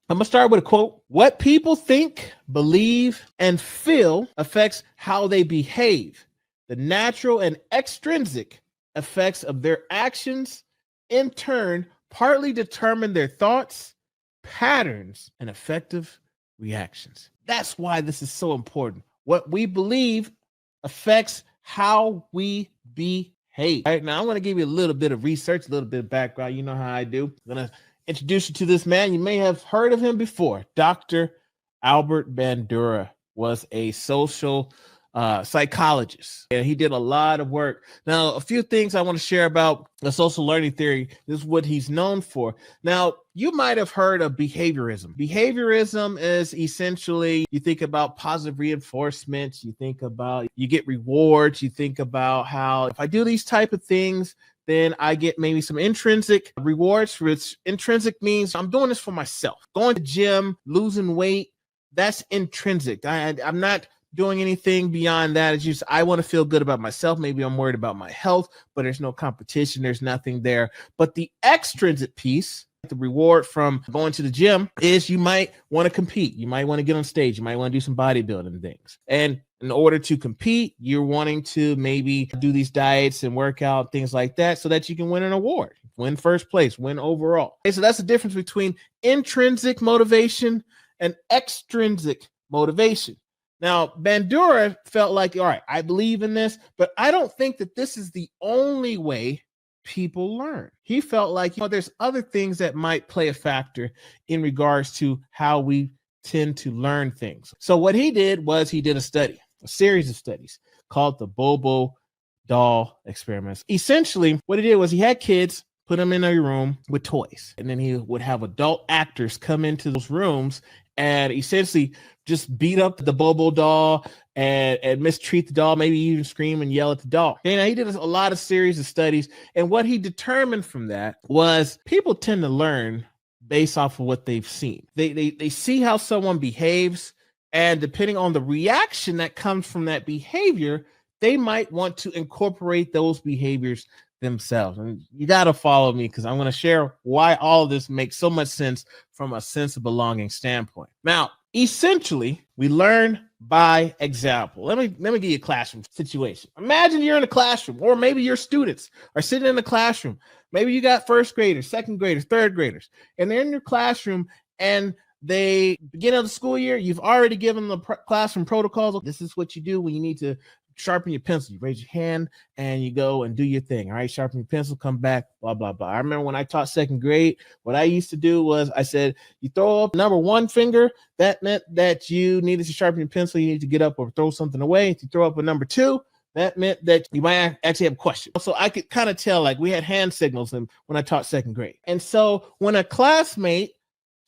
I'm going to start with a quote. What people think, believe, and feel affects how they behave. The natural and extrinsic effects of their actions, in turn, partly determine their thoughts, patterns, and effective reactions. That's why this is so important. What we believe affects how we behave. All right, now I'm going to give you a little bit of research, a little bit of background. You know how I do. I'm going to introduce you to this man. You may have heard of him before. Dr. Albert Bandura was a social psychologist, and he did a lot of work. Now, a few things I want to share about the social learning theory. This is what he's known for. Now, you might have heard of behaviorism. Behaviorism is essentially, you think about positive reinforcement, you think about, you get rewards, you think about how if I do these type of things, then I get maybe some intrinsic rewards, which intrinsic means I'm doing this for myself. Going to the gym, losing weight, that's intrinsic. I'm not doing anything beyond that. It's just I want to feel good about myself. Maybe I'm worried about my health, but there's no competition. There's nothing there. But the extrinsic piece, the reward from going to the gym, is you might want to compete. You might want to get on stage. You might want to do some bodybuilding things. And in order to compete, you're wanting to maybe do these diets and workout, things like that, so that you can win an award, win first place, win overall. Okay, so that's the difference between intrinsic motivation and extrinsic motivation. Now, Bandura felt like, all right, I believe in this, but I don't think that this is the only way people learn. He felt like, there's other things that might play a factor in regards to how we tend to learn things. So what he did was he did a series of studies called the Bobo doll experiments. Essentially, what he did was he had kids put them in a room with toys, and then he would have adult actors come into those rooms and essentially just beat up the Bobo doll and mistreat the doll, maybe even scream and yell at the doll. And he did a lot of series of studies, and what he determined from that was people tend to learn based off of what they've seen. They see how someone behaves, and depending on the reaction that comes from that behavior, they might want to incorporate those behaviors themselves. And you got to follow me because I'm going to share why all of this makes so much sense from a sense of belonging standpoint. Now, essentially, we learn by example. Let me give you a classroom situation. Imagine you're in a classroom, or maybe your students are sitting in the classroom. Maybe you got first graders, second graders, third graders, and they're in your classroom, and they beginning of the school year, you've already given the classroom protocols. This is what you do when you need to sharpen your pencil. You raise your hand and you go and do your thing. All right, sharpen your pencil, come back, blah, blah, blah. I remember when I taught second grade, what I used to do was I said, you throw up number one finger, that meant that you needed to sharpen your pencil. You need to get up or throw something away. If you throw up a number two, that meant that you might actually have a question. So I could kind of tell, like we had hand signals when I taught second grade. And so when a classmate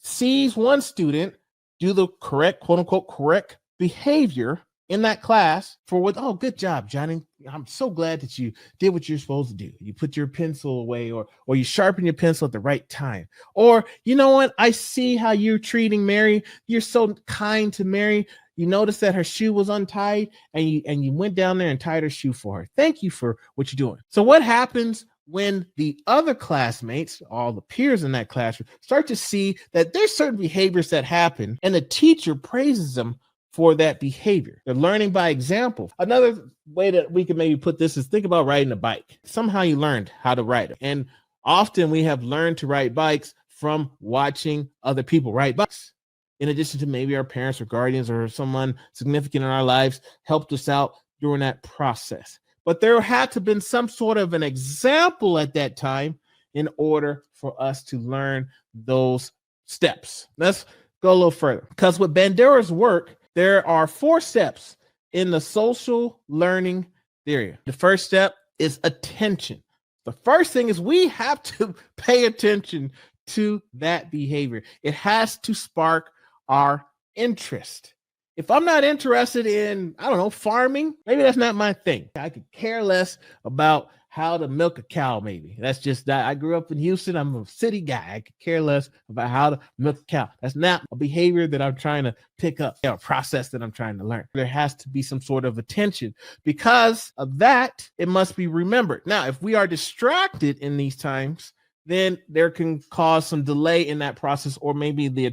sees one student do the correct, quote unquote, correct behavior in that class for what, oh, good job, Johnny. I'm so glad that you did what you're supposed to do. You put your pencil away, or you sharpen your pencil at the right time. Or, you know what? I see how you're treating Mary. You're so kind to Mary. You noticed that her shoe was untied, and you went down there and tied her shoe for her. Thank you for what you're doing. So what happens when the other classmates, all the peers in that classroom, start to see that there's certain behaviors that happen, and the teacher praises them for that behavior? They're learning by example. Another way that we can maybe put this is think about riding a bike. Somehow you learned how to ride it. And often we have learned to ride bikes from watching other people ride bikes. In addition to maybe our parents or guardians or someone significant in our lives helped us out during that process. But there had to have been some sort of an example at that time in order for us to learn those steps. Let's go a little further, because with Bandura's work, there are 4 steps in the social learning theory. The first step is attention. The first thing is we have to pay attention to that behavior. It has to spark our interest. If I'm not interested in, farming, maybe that's not my thing. I could care less about how to milk a cow, maybe. That's just that. I grew up in Houston. I'm a city guy. I could care less about how to milk a cow. That's not a behavior that I'm trying to pick up, or a process that I'm trying to learn. There has to be some sort of attention. Because of that, it must be remembered. Now, if we are distracted in these times, then there can cause some delay in that process, or maybe the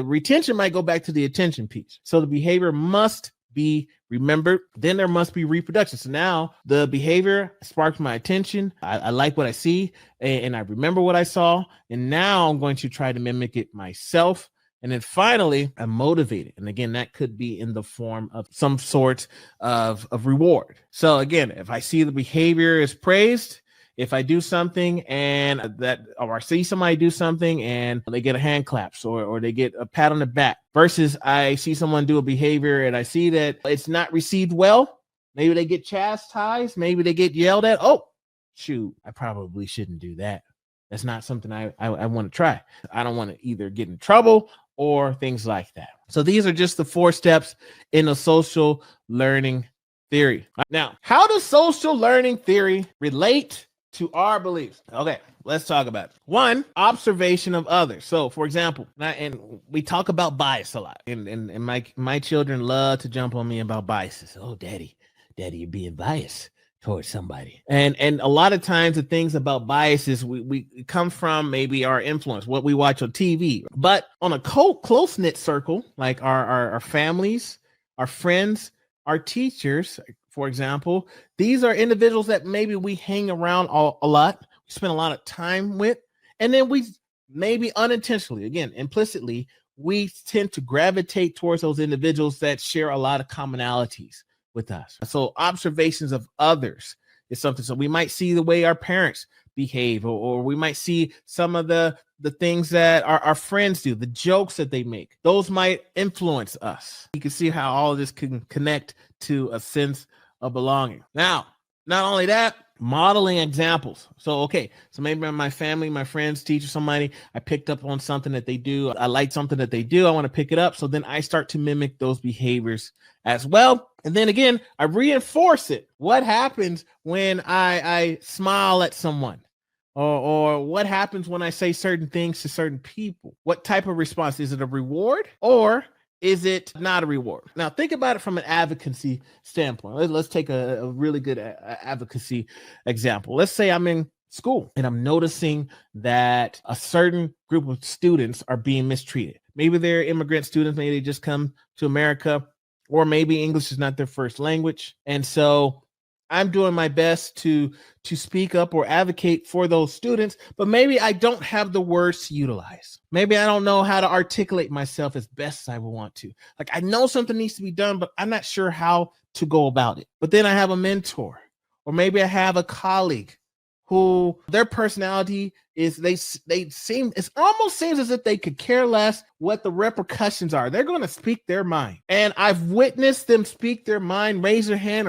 retention might go back to the attention piece. So the behavior must be remembered. Then there must be reproduction. So now the behavior sparks my attention. I like what I see, and I remember what I saw. And now I'm going to try to mimic it myself. And then finally, I'm motivated. And again, that could be in the form of some sort of reward. So again, if I see the behavior is praised, if I do something or I see somebody do something and they get a hand claps or they get a pat on the back, versus I see someone do a behavior and I see that it's not received well, maybe they get chastised, maybe they get yelled at. Oh, shoot, I probably shouldn't do that. That's not something I want to try. I don't want to either get in trouble or things like that. So these are just the 4 steps in a social learning theory. Now, how does social learning theory relate to our beliefs? Okay, let's talk about it. 1, observation of others. So, for example, and we talk about bias a lot, and my children love to jump on me about biases. Oh, daddy, you're being biased towards somebody. And a lot of times the things about biases we come from maybe our influence, what we watch on TV. But on a close-knit circle, like our families, our friends, our teachers, for example, these are individuals that maybe we hang around a lot, we spend a lot of time with, and then we maybe unintentionally, again, implicitly, we tend to gravitate towards those individuals that share a lot of commonalities with us. So observations of others is something. So we might see the way our parents behave, or we might see some of the things that our friends do, the jokes that they make. Those might influence us. You can see how all of this can connect to a sense of belonging. Now, not only that, modeling examples. So maybe my family, my friends, teacher, somebody, I picked up on something that they do. I like something that they do. I want to pick it up. So then I start to mimic those behaviors as well. And then again, I reinforce it. What happens when I smile at someone? Or what happens when I say certain things to certain people? What type of response? Is it a reward or is it not a reward? Now, think about it from an advocacy standpoint. Let's take a really good advocacy example. Let's say I'm in school and I'm noticing that a certain group of students are being mistreated. Maybe they're immigrant students. Maybe they just come to America, or maybe English is not their first language. And so I'm doing my best to speak up or advocate for those students, but maybe I don't have the words to utilize. Maybe I don't know how to articulate myself as best as I would want to. Like, I know something needs to be done, but I'm not sure how to go about it. But then I have a mentor, or maybe I have a colleague who their personality is, it almost seems as if they could care less what the repercussions are. They're going to speak their mind. And I've witnessed them speak their mind, raise their hand,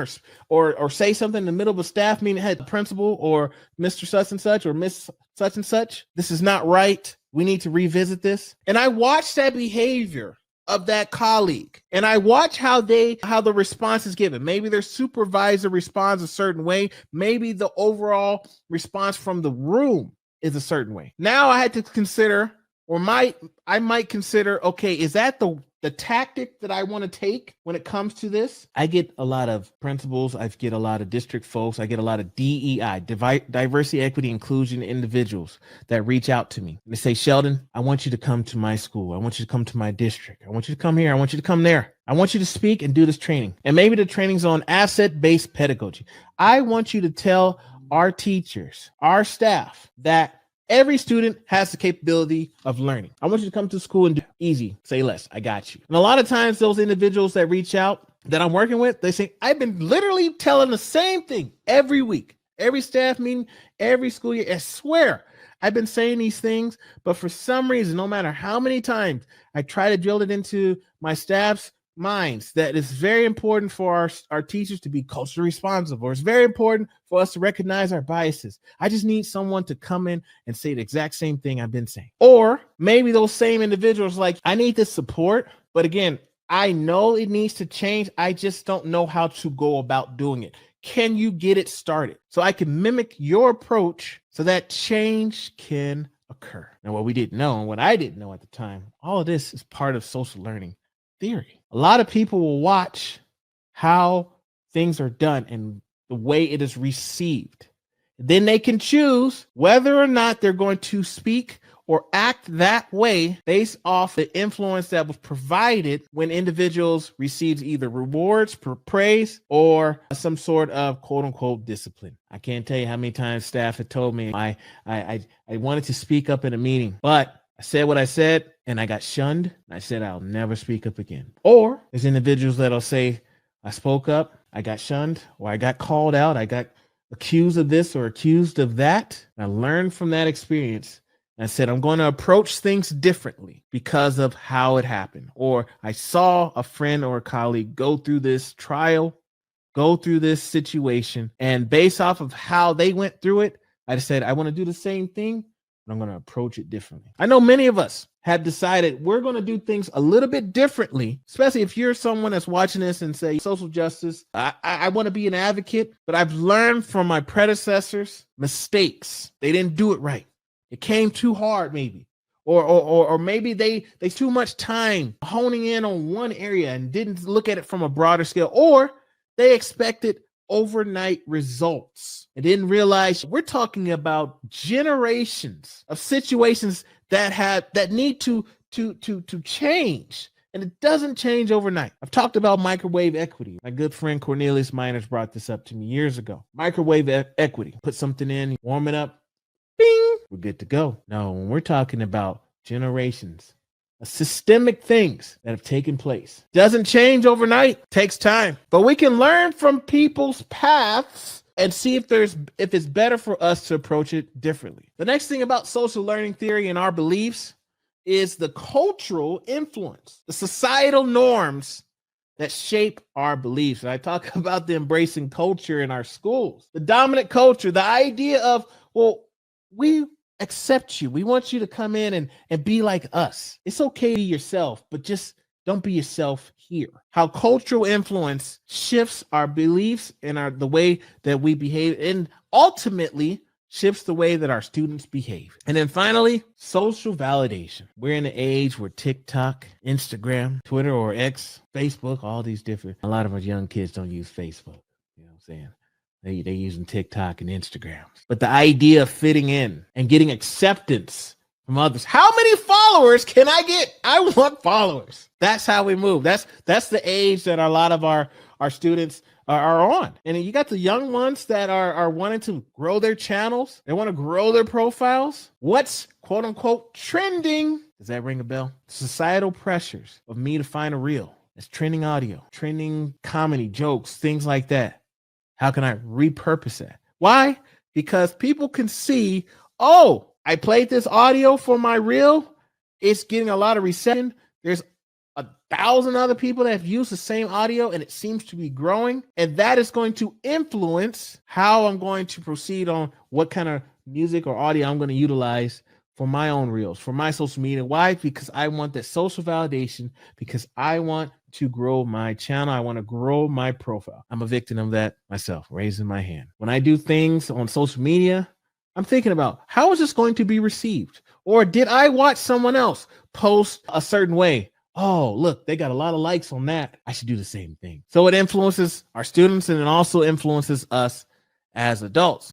or say something in the middle of a staff meeting, had the principal or Mr. such and such or Miss such and such. This is not right. We need to revisit this. And I watched that behavior of that colleague, and I watch how the response is given. Maybe their supervisor responds a certain way. Maybe the overall response from the room is a certain way. Now I had to consider, I might consider, okay, is that the tactic that I want to take when it comes to this? I get a lot of principals, I get a lot of district folks, I get a lot of DEI, diversity, equity, inclusion individuals that reach out to me. They say, Sheldon, I want you to come to my school. I want you to come to my district. I want you to come here. I want you to come there. I want you to speak and do this training. And maybe the training's on asset-based pedagogy. I want you to tell our teachers, our staff, that every student has the capability of learning. I want you to come to school and do easy, say less. I got you. And a lot of times those individuals that reach out that I'm working with, they say, I've been literally telling the same thing every week, every staff meeting, every school year. I swear I've been saying these things, but for some reason, no matter how many times I try to drill it into my staff's minds that it's very important for our teachers to be culturally responsive, or it's very important for us to recognize our biases. I just need someone to come in and say the exact same thing I've been saying. Or maybe those same individuals like, I need this support, but again, I know it needs to change. I just don't know how to go about doing it. Can you get it started so I can mimic your approach so that change can occur? Now, what we didn't know, and what I didn't know at the time, all of this is part of social learning theory. A lot of people will watch how things are done and the way it is received. Then they can choose whether or not they're going to speak or act that way based off the influence that was provided when individuals received either rewards, praise, or some sort of quote unquote discipline. I can't tell you how many times staff had told me I wanted to speak up in a meeting, but I said what I said and I got shunned. And I said, I'll never speak up again. Or there's individuals that'll say, I spoke up, I got shunned, or I got called out, I got accused of this or accused of that. And I learned from that experience. I said, I'm going to approach things differently because of how it happened. Or I saw a friend or a colleague go through this trial, go through this situation. And based off of how they went through it, I just said, I want to do the same thing, but I'm going to approach it differently. I know many of us have decided we're going to do things a little bit differently, especially if you're someone that's watching this and say social justice. I want to be an advocate, but I've learned from my predecessors' mistakes. They didn't do it right. It came too hard, maybe, or maybe they too much time honing in on one area and didn't look at it from a broader scale, or they expected overnight results and didn't realize we're talking about generations of situations that need to change. And it doesn't change overnight. I've talked about microwave equity. My good friend Cornelius Miners brought this up to me years ago. Microwave equity. Put something in, warm it up. Bing, we're good to go. No, when we're talking about generations of systemic things that have taken place, doesn't change overnight, takes time. But we can learn from people's paths and see if it's better for us to approach it differently. The next thing about social learning theory and our beliefs is the cultural influence, the societal norms that shape our beliefs. And I talk about the embracing culture in our schools, the dominant culture, the idea of, well, we accept you. We want you to come in and be like us. It's okay to be yourself, but just don't be yourself here. How cultural influence shifts our beliefs and the way that we behave, and ultimately shifts the way that our students behave. And then finally, social validation. We're in an age where TikTok, Instagram, Twitter or X, Facebook, all these different, a lot of our young kids don't use Facebook. You know what I'm saying? They're using TikTok and Instagram. But the idea of fitting in and getting acceptance from others. How many followers can I get? I want followers. That's how we move. That's the age that a lot of our students are on. And you got the young ones that are wanting to grow their channels. They want to grow their profiles. What's quote unquote trending? Does that ring a bell? Societal pressures of me to find a reel. It's trending audio, trending comedy, jokes, things like that. How can I repurpose that? Why? Because people can see, oh, I played this audio for my reel. It's getting a lot of reception. There's 1,000 other people that have used the same audio and it seems to be growing. And that is going to influence how I'm going to proceed on what kind of music or audio I'm going to utilize for my own reels, for my social media. Why? Because I want that social validation, because I want to grow my channel. I want to grow my profile. I'm a victim of that myself, raising my hand. When I do things on social media, I'm thinking about how is this going to be received? Or did I watch someone else post a certain way? Oh, look, they got a lot of likes on that. I should do the same thing. So it influences our students and it also influences us as adults.